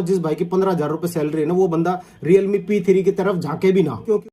जिस भाई की 15,000 रुपए सैलरी है ना, वो बंदा Realme P3 की तरफ झांके भी ना, क्योंकि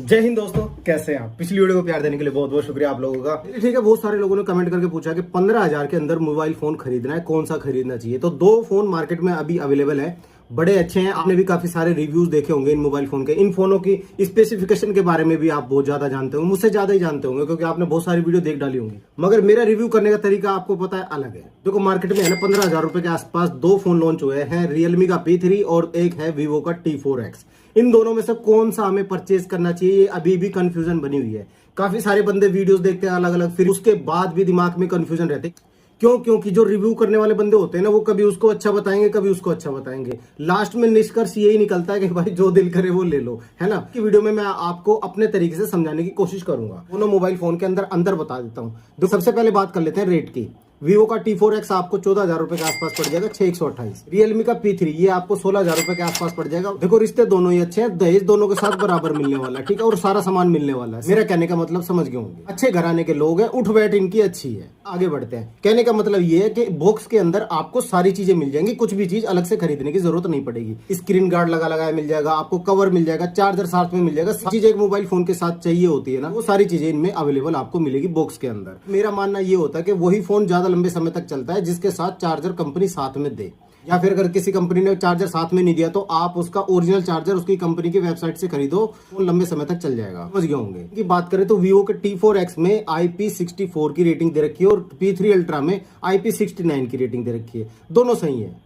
जय हिंद दोस्तों, कैसे हैं आप। पिछली वीडियो को प्यार देने के लिए बहुत बहुत शुक्रिया आप लोगों का। ठीक है, बहुत सारे लोगों ने कमेंट करके पूछा कि 15,000 के अंदर मोबाइल फोन खरीदना है, कौन सा खरीदना चाहिए। तो दो फोन मार्केट में अभी अवेलेबल है, बड़े अच्छे हैं। आपने भी काफी सारे रिव्यूज देखे होंगे इन मोबाइल फोन के। इन फोनों की स्पेसिफिकेशन के बारे में भी आप बहुत ज्यादा जानते होंगे, मुझसे ज्यादा ही जानते होंगे, क्योंकि आपने बहुत सारी वीडियो देख डाली होंगी। मगर मेरा रिव्यू करने का तरीका आपको पता है अलग है। देखो, मार्केट में है ना 15,000 रुपए के आसपास दो फोन लॉन्च हुए हैं, Realme का P3 और एक है Vivo का T4X। इन दोनों में से कौन सा हमें परचेज करना चाहिए, ये अभी भी कंफ्यूजन बनी हुई है। काफी सारे बंदे वीडियोस देखते हैं अलग अलग, फिर उसके बाद भी दिमाग में कंफ्यूजन रहते। क्यों? क्योंकि जो रिव्यू करने वाले बंदे होते हैं ना, वो कभी उसको अच्छा बताएंगे, कभी उसको अच्छा बताएंगे। लास्ट में निष्कर्ष यही निकलता है कि भाई जो दिल करे वो ले लो, है ना। कि वीडियो में मैं आपको अपने तरीके से समझाने की कोशिश करूंगा। दोनों मोबाइल फोन के अंदर बता देता हूँ। तो सबसे पहले बात कर लेते हैं रेट की। Vivo का T4X आपको 14,000 रुपए के आसपास पड़ जाएगा, 6,128। Realme का P3 ये आपको 16,000 रुपए के आसपास पड़ जाएगा। देखो, रिश्ते दोनों ही अच्छे हैं, दहेज दोनों के साथ बराबर मिलने वाला है, ठीक है, और सारा सामान मिलने वाला है। मेरा कहने का मतलब समझ गए होंगे। अच्छे घराने के लोग हैं, उठ बैठ इनकी अच्छी है। आगे बढ़ते हैं। कहने का मतलब ये है कि बॉक्स के अंदर आपको सारी चीजें मिल जाएंगी, कुछ भी चीज अलग से खरीदने की जरूरत नहीं पड़ेगी। स्क्रीन गार्ड लगाया मिल जाएगा आपको, कवर मिल जाएगा, चार्जर साथ में मिल जाएगा। चीज एक मोबाइल फोन के साथ चाहिए होती है ना, वो सारी चीजें इनमें अवेलेबल आपको मिलेगी बॉक्स के अंदर। मेरा मानना ये होता है कि वही फोन ज्यादा लंबे समय तक चलता है जिसके साथ चार्जर कंपनी साथ में दे, या फिर अगर किसी कंपनी ने चार्जर साथ में नहीं दिया तो आप उसका ओरिजिनल चार्जर उसकी कंपनी की वेबसाइट से खरीदो, वो लंबे समय तक चल जाएगा। समझ गए होंगे। की बात करें तो Vivo के T4X में IP64 की रेटिंग दे रखी है और P3 Ultra में IP69 की रेटिंग दे रखी है। दोनों सही है,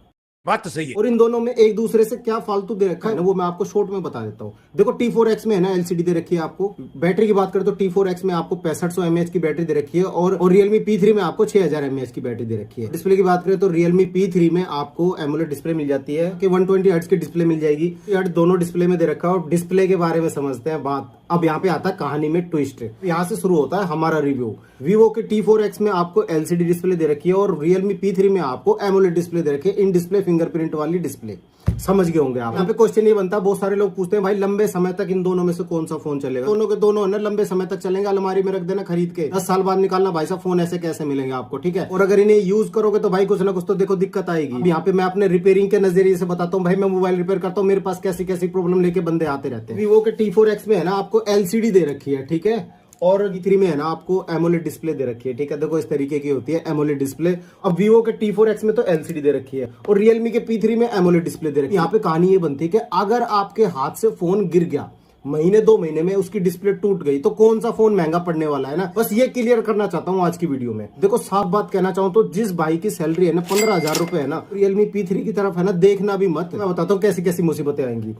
बात तो सही है। और इन दोनों में एक दूसरे से क्या फालतू दे रखा है ना, वो मैं आपको शॉर्ट में बता देता हूँ। देखो, T4X में है ना LCD दे रखी है आपको। बैटरी की बात करें तो T4X में आपको 6500 mAh की बैटरी दे रखी है, और Realme P3 में आपको 6000 mAh की बैटरी दे रखी है। डिस्प्ले की बात करें तो Realme P3 में आपको AMOLED डिस्प्ले मिल जाती है कि 120 हर्ट्ज की डिस्प्ले मिल जाएगी। हर्ट्ज दोनों डिस्प्ले में दे रखा है। और डिस्प्ले के बारे में समझते हैं बात। अब यहाँ पे आता है कहानी में ट्विस्ट। यहाँ से शुरू होता है हमारा रिव्यू। Vivo के T4X में आपको LCD डिस्प्ले दे रखी है और Realme P3 में आपको AMOLED डिस्प्ले दे रखी है, इन डिस्प्ले फिंगरप्रिंट वाली डिस्प्ले। समझ गए होंगे आप। यहाँ पे क्वेश्चन ये बनता है, बहुत सारे लोग पूछते हैं भाई लंबे समय तक इन दोनों में से कौन सा फोन चलेगा। दोनों के दोनों है ना लंबे समय तक चलेंगे, अलमारी में रख देना खरीद के, 10 साल बाद निकालना भाई साहब फोन ऐसे कैसे मिलेंगे आपको, ठीक है। और अगर इन्हें यूज करोगे तो भाई कुछ ना कुछ तो देखो दिक्कत आएगी। यहाँ पे मैं अपने रिपेयरिंग के नजरिए से बताता हूँ। भाई मैं मोबाइल रिपेयर करता हूँ, मेरे पास कैसी कैसी प्रॉब्लम लेके बंदे आते रहते हैं। Vivo के T4X में है ना आपको LCD दे रखी है, ठीक है, और P3 में है ना आपको AMOLED डिस्प्ले दे रखी है, ठीक है। देखो, इस तरीके की होती है AMOLEड डिस्प्ले। अब Vivo के T4X में तो LCD दे रखी है और Realme के P3 में AMOLEड डिस्प्ले दे रखी है। यहाँ पे कहानी ये बनती है कि अगर आपके हाथ से फोन गिर गया, महीने 2 महीने में उसकी डिस्प्ले टूट गई, तो कौन सा फोन महंगा पड़ने वाला है ना। बस ये क्लियर करना चाहता हूँ आज की वीडियो में। देखो, साफ बात कहना चाहूँ तो जिस भाई की सैलरी है ना 15,000 रुपए है ना, Realme P3 की तरफ है ना देखना भी मत। मैं बताता हूँ कैसी कैसी मुसीबतें आएंगी।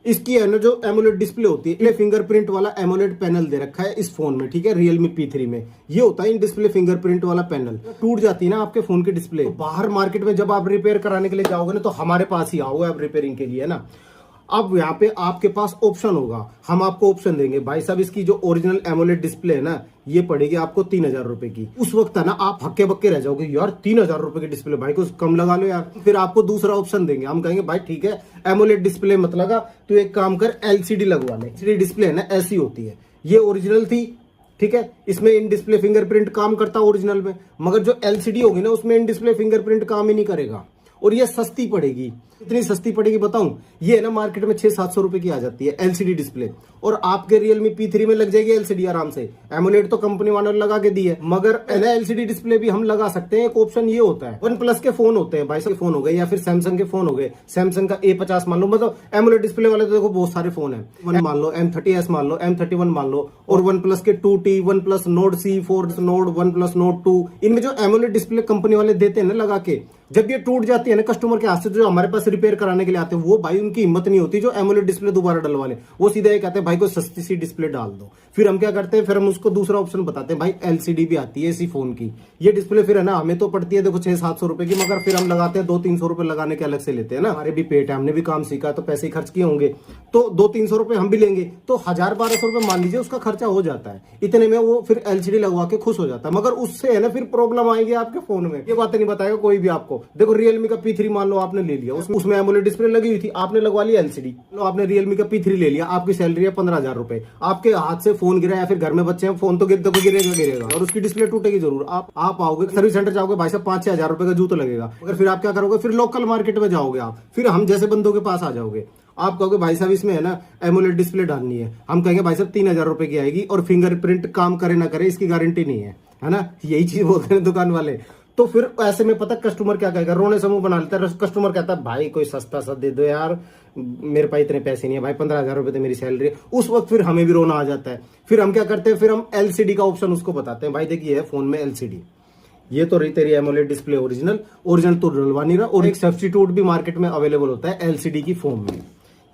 इसकी है ना जो AMOLEड डिस्प्ले होती है, फिंगरप्रिंट वाला AMOLEड पैनल दे रखा है इस फोन में, ठीक है। Realme P3 में ये होता है इन डिस्प्ले फिंगरप्रिंट वाला पैनल। टूट जाती है ना आपके फोन की डिस्प्ले, तो बाहर मार्केट में जब आप रिपेयर कराने के लिए जाओगे ना, तो हमारे पास ही आओगे आप रिपेयरिंग के लिए, है ना। अब यहाँ पे आपके पास ऑप्शन होगा, हम आपको ऑप्शन देंगे भाई साहब, इसकी जो ओरिजिनल AMOLEड डिस्प्ले है ना, ये पड़ेगी आपको 3,000 रुपए की। उस वक्त है ना आप हक्के बक्के रह जाओगे, यार 3,000 रुपए की डिस्प्ले, भाई कुछ कम लगा लो यार। फिर आपको दूसरा ऑप्शन देंगे, हम कहेंगे भाई ठीक है AMOLEड डिस्प्ले मत लगा, तो एक काम कर LCD लगवा ले। LCD डिस्प्ले है ना ऐसी होती है, ये ओरिजिनल थी, ठीक है। इसमें इन डिस्प्ले फिंगरप्रिंट काम करता ओरिजिनल में, मगर जो LCD होगी ना उसमें इन डिस्प्ले फिंगरप्रिंट काम ही नहीं करेगा, और ये सस्ती पड़ेगी। कितनी सस्ती पड़ेगी बताऊं? ये है ना मार्केट में 600-700 रुपए की आ जाती है LCD डिस्प्ले, और आपके Realme P3 में लग जाएगी LCD आराम से। AMOLEड तो कंपनी वालों ने लगा के दी है, मगर LCD डिस्प्ले भी हम लगा सकते हैं। एक ऑप्शन ये होता है, OnePlus के फोन होते हैं भाई साहब, फोन हो गए, या फिर Samsung के फोन हो गए, Samsung का A50 मान लो, मतलब AMOLEड डिस्प्ले वाले तो देखो बहुत सारे फोन है, मान लो M30s मान लो, M31 मान लो, और OnePlus के 2T, OnePlus Nord C4 Nord, OnePlus Nord 2, इनमें जो AMOLEड डिस्प्ले कंपनी वाले देते हैं ना लगा के, जब ये टूट जाती है ना कस्टमर के हाथ से, जो हमारे पास रिपेयर कराने के लिए आते हैं, वो भाई उनकी हिम्मत नहीं होती जो AMOLEड डिस्प्ले दोबारा डलवा ले। वो सीधा ये कहते हैं भाई को सस्ती सी डिस्प्ले डाल दो। फिर हम क्या करते हैं, फिर हम उसको दूसरा ऑप्शन बताते हैं, भाई LCD भी आती है इसी फोन की। ये डिस्प्ले फिर है ना हमें तो पड़ती है देखो 600-700 रुपए की, मगर फिर हम लगाते हैं 200-300 रुपए लगाने के अलग से लेते हैं ना। हमारे भी पेट है, हमने भी काम सीखा, तो पैसे खर्च किए होंगे, तो 200-300 रुपए हम भी लेंगे, तो 1000-1200 रुपए मान लीजिए उसका खर्चा हो जाता है। इतने में वो फिर LCD लगवा के खुश हो जाता है, मगर उससे है ना फिर प्रॉब्लम आएगी आपके फोन में। ये बातें नहीं बताएगा कोई भी आपको। देखो Realme का P3 मान लो आपने ले लिया, उसमें उसमें एमोलेड डिस्प्ले लगी हुई थी, आपने लगवा लिया एलसीडी। आपने रियलमी का P3 ले लिया, आपकी सैलरी है 15,000 रुपए, आपके हाथ से फोन गिरा या फिर घर में बच्चे हैं, फोन तो गिरेगा और उसकी डिस्प्ले टूटेगी जरूर। आप आओगे सर्विस सेंटर जाओगे, भाई साहब 5-6 हजार रुपए का जूतो लगेगा। मगर फिर आप क्या करोगे, फिर लोकल मार्केट में जाओगे आप, फिर हम जैसे बंदों के पास आ जाओगे। आप कहोगे भाई साहब इसमें है ना एमोलेड डिस्प्ले डालनी है, हम कहेंगे भाई साहब 3,000 रुपए की आएगी और फिंगरप्रिंट काम करे ना करे इसकी गारंटी नहीं है ना, यही चीज बोलते हैं दुकान वाले। तो फिर ऐसे में पता कस्टमर क्या कहेगा, रोने समूह बना लेता है। कस्टमर कहता है भाई कोई सस्ता सा दे दो यार, मेरे पास इतने पैसे नहीं है भाई, 15,000 रुपए तो मेरी सैलरी है। उस वक्त फिर हमें भी रोना आ जाता है। फिर हम क्या करते हैं, फिर हम एलसीडी का ऑप्शन उसको बताते हैं, भाई देखिए फोन में एलसीडी, ये तो रही तेरी एमोलेड डिस्प्ले ओरिजिनल तो डलवा नहीं रहा, और एक सब्स्टिट्यूट भी मार्केट में अवेलेबल होता है एलसीडी की फॉर्म में।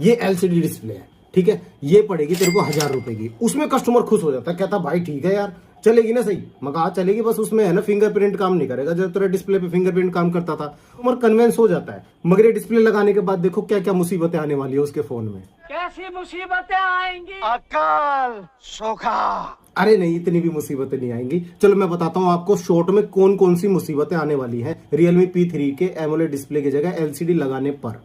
ये एलसीडी डिस्प्ले है, ठीक है, ये पड़ेगी तेरे को 1,000 रुपए की। उसमें कस्टमर खुश हो जाता है, कहता भाई ठीक है यार चलेगी ना, सही मगा चलेगी, बस उसमें है ना फिंगरप्रिंट काम नहीं करेगा। जब तेरे डिस्प्ले पे फिंगरप्रिंट काम करता था और कन्वेंस हो जाता है। मगर ये डिस्प्ले लगाने के बाद देखो क्या क्या मुसीबतें आने वाली है उसके फोन में। कैसी मुसीबतें आएंगी? अकाल सोखा। अरे नहीं, इतनी भी मुसीबतें नहीं आएंगी। चलो मैं बताता हूँ आपको शॉर्ट में कौन कौन सी मुसीबतें आने वाली है रियलमी P3 के एमोलेड डिस्प्ले की जगह एलसीडी लगाने पर।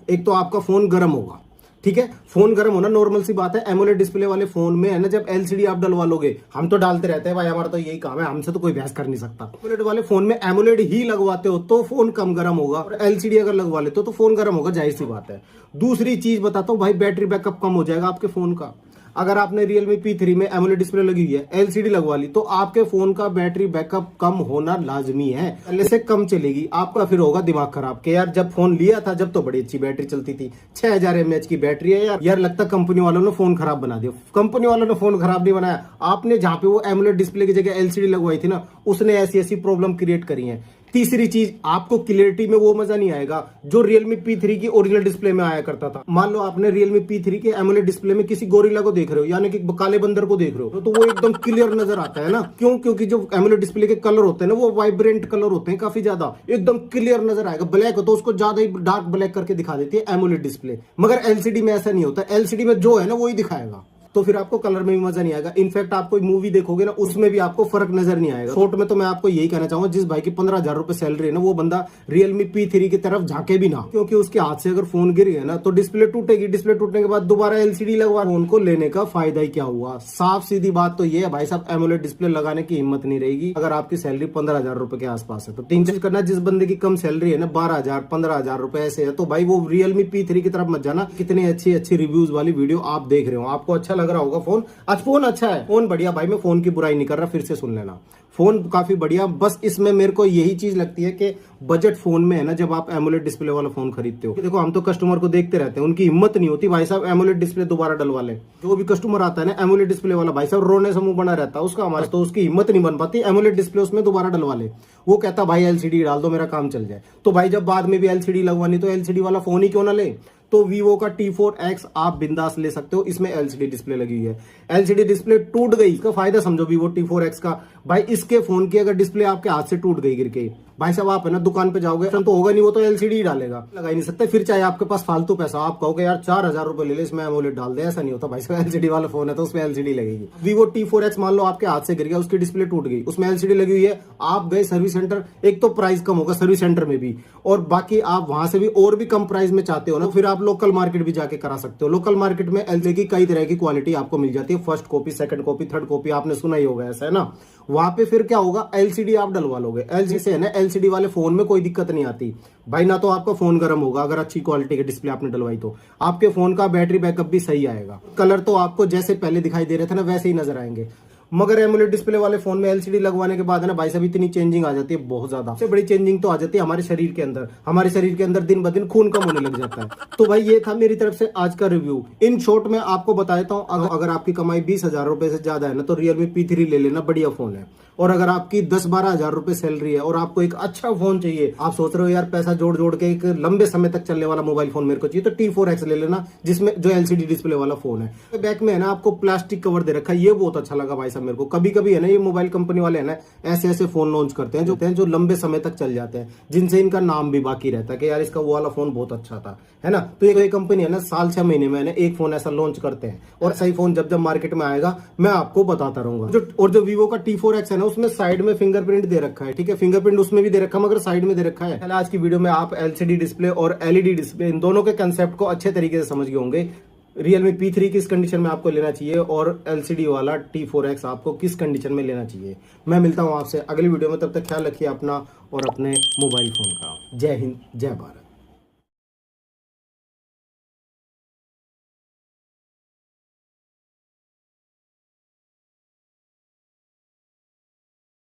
एक तो आपका फोन गर्म होगा, ठीक है, फोन गर्म होना नॉर्मल सी बात है। एमोलेड डिस्प्ले वाले फोन में है ना, जब एलसीडी आप डलवा लोगे, हम तो डालते रहते हैं भाई, हमारा तो यही काम है, हमसे तो कोई बहस कर नहीं सकता। एमोलेड वाले फोन में एमोलेड ही लगवाते हो तो फोन कम गर्म होगा, और एलसीडी अगर लगवा लेते हो तो फोन गर्म होगा, जाहिर सी बात है। दूसरी चीज बताता हूँ भाई, बैटरी बैकअप कम हो जाएगा आपके फोन का। अगर आपने रियलमी P3 में एमोलेड डिस्प्ले लगी हुई है, एलसीडी लगवा ली, तो आपके फोन का बैटरी बैकअप कम होना लाजमी है, पहले से कम चलेगी। आपका फिर होगा दिमाग खराब कि यार जब फोन लिया था जब तो बड़ी अच्छी बैटरी चलती थी, 6000 mAh की बैटरी है यार लगता कंपनी वालों ने फोन खराब बना दिया। कंपनी वालों ने फोन खराब नहीं बनाया, आपने जहां पे वो एमोलेड डिस्प्ले की जगह एलसीडी लगवाई थी ना, उसने ऐसी ऐसी प्रॉब्लम क्रिएट करी है। तीसरी चीज, आपको क्लियरिटी में वो मजा नहीं आएगा जो रियलमी P3 की ओरिजिनल डिस्प्ले में आया करता था। मान लो आपने रियलमी P3 के एमोलेड डिस्प्ले में किसी गोरिल्ला को देख रहे हो, यानी कि काले बंदर को देख रहे हो, तो वो एकदम क्लियर नजर आता है ना। क्यों? क्योंकि जो एमोलेड डिस्प्ले के कलर होते हैं ना, वो वाइब्रेंट कलर होते हैं, काफी ज्यादा एकदम क्लियर नजर आएगा। ब्लैक हो तो उसको ज्यादा ही डार्क ब्लैक करके दिखा देती है एमोलेड डिस्प्ले, मगर एलसीडी में ऐसा नहीं होता। एलसीडी में जो है ना वो ही दिखाएगा, तो फिर आपको कलर में भी मजा नहीं आएगा। इनफैक्ट आप कोई मूवी देखोगे ना, उसमें भी आपको फर्क नजर नहीं आएगा। शॉर्ट में तो मैं आपको यही कहना चाहूंगा, जिस भाई की 15,000 रुपए सैलरी है ना, वो बंदा रियलमी P3 की तरफ झांके भी ना, क्योंकि उसके हाथ से अगर फोन गिर गया ना तो डिस्प्ले टूटेगी। डिस्प्ले टूटने के बाद दोबारा एलसीडी लगवा, फोन को लेने का फायदा ही क्या हुआ। साफ सीधी बात तो ये है भाई साहब, एमोलेड डिस्प्ले लगाने की हिम्मत नहीं रहेगी अगर आपकी सैलरी 15,000 रुपए के आसपास है। तो तीन चीज करना, जिस बंदे की कम सैलरी है ना, 12,000 15,000 रुपए ऐसे है, तो भाई वो रियलमी P3 की तरफ मत जाना। कितनी अच्छी अच्छी रिव्यूज वाली वीडियो आप देख रहे हो, आपको अच्छा लग रहा होगा फोन, आज फोन अच्छा है, फोन बढ़िया भाई, मैं फोन की बुराई नहीं कर रहा, फिर से सुन लेना, फोन काफी बढ़िया। बस इसमें मेरे को यही चीज लगती है कि बजट फोन में है ना, जब आप एमोलेड डिस्प्ले वाला फोन खरीदते हो, देखो हम तो कस्टमर को देखते रहते हैं, उनकी हिम्मत नहीं होती भाई साहब एमोलेड डिस्प्ले दोबारा डलवा ले। जो भी कस्टमर आता है ना एमोलेड डिस्प्ले वाला, भाई साहब रोने से मुंह बना रहता है उसका, हमारे तो उसकी हिम्मत नहीं बन पाती एमोलेड डिस्प्ले उसमें दोबारा डलवा ले। वो कहता भाई एलसीडी डाल दो मेरा काम चल जाए। तो भाई जब बाद में भी एलसीडी लगवानी तो एलसीडी वाला फोन ही क्यों ना ले। तो Vivo का T4X आप बिंदास ले सकते हो, इसमें एलसीडी डिस्प्ले लगी हुई है। एलसीडी डिस्प्ले टूट गई, इसका फायदा समझो Vivo T4X का, भाई इसके फोन की अगर डिस्प्ले आपके हाथ से टूट गई गिर के, भाई साहब आप है ना दुकान पे जाओगे तो होगा नहीं, वो तो एलसीडी ही डालेगा, लगा ही नहीं सकते। फिर चाहे आपके पास फालतू पैसा, आप कहोगे यार 4,000 रुपए ले ले इसमें एमोलेड डाल दे, ऐसा नहीं होता भाई साहब, एलसीडी वाला फोन है तो उसमें एलसीडी लगेगी। Vivo T4X मान लो आपके हाथ से गिर गया, उसकी डिस्प्ले टूट गई, उसमें एलसीडी लगी हुई है, आप गए सर्विस सेंटर, एक तो प्राइस कम होगा सर्विस सेंटर में भी, और बाकी आप वहां से भी और भी कम प्राइस में चाहते हो ना, फिर आप लोकल मार्केट भी जाके करा सकते हो। लोकल मार्केट में एलसीडी की कई तरह की क्वालिटी आपको मिल जाती है, first copy, second copy, third copy, आपने सुना ही होगा, ऐसा है ना। वहां पे फिर क्या होगा, एलसीडी आप डलवा लोगे, एलसीडी से है ना एलसीडी वाले फोन में कोई दिक्कत नहीं आती भाई, ना तो आपका फोन गर्म होगा, अगर अच्छी क्वालिटी की डिस्प्ले आपने डलवाई तो आपके फोन का बैटरी बैकअप भी सही आएगा, कलर तो आपको जैसे पहले दिखाई दे रहे थे ना वैसे ही नजर आएंगे। मगर एमोलेड डिस्प्ले वाले फोन में एलसीडी लगवाने के बाद है ना भाई साहब इतनी चेंजिंग आ जाती है, बहुत ज्यादा, सबसे बड़ी चेंजिंग तो आ जाती है हमारे शरीर के अंदर। हमारे शरीर के अंदर दिन ब दिन खून कम होने लग जाता है। तो भाई ये था मेरी तरफ से आज का रिव्यू। इन शॉर्ट में आपको बता देता हूँ, अगर आपकी कमाई 20,000 रुपए से ज्यादा है ना तो रियलमी P3 ले लेना, बढ़िया फोन है। और अगर आपकी 10-12 हजार रुपए सैलरी है और आपको एक अच्छा फोन चाहिए, आप सोच रहे हो यार पैसा जोड़ जोड़ के एक लंबे समय तक चलने वाला मोबाइल फोन मेरे को चाहिए, तो T4X ले लेना, जिसमें जो एलसीडी डिस्प्ले वाला फोन है। बैक में है ना आपको प्लास्टिक कवर दे रखा है, ये बहुत अच्छा लगा भाई साहब। मेरे को। कभी कभी है ना ये मोबाइल कंपनी वाले है ना ऐसे ऐसे फोन लॉन्च करते हैं जो लंबे समय तक चल जाते हैं, जिनसे इनका नाम भी बाकी रहता है कि यार इसका वो वाला फोन बहुत अच्छा था, है ना। तो ये कंपनी है ना साल 6 महीने में एक फोन ऐसा लॉन्च करते हैं, और सही फोन जब जब मार्केट में आएगा मैं आपको बताता रहूंगा। जो वीवो का T4X है ना उसमें साइड में फिंगरप्रिंट दे रखा है, ठीक है, फिंगरप्रिंट उसमें भी दे रखा है मगर साइड में दे रखा है। आज की वीडियो में आप LCD डिस्प्ले और LED डिस्प्ले इन दोनों के कंसेप्ट को अच्छे तरीके से समझ गए होंगे। Realme P3 किस कंडीशन में आपको लेना चाहिए और LCD वाला T4X आपको किस कंडीशन में लेना चाहिए। मैं मिलता हूं आपसे अगली वीडियो में, तब तक ख्याल रखिए अपना और अपने मोबाइल फोन का। जय हिंद, जय भारत।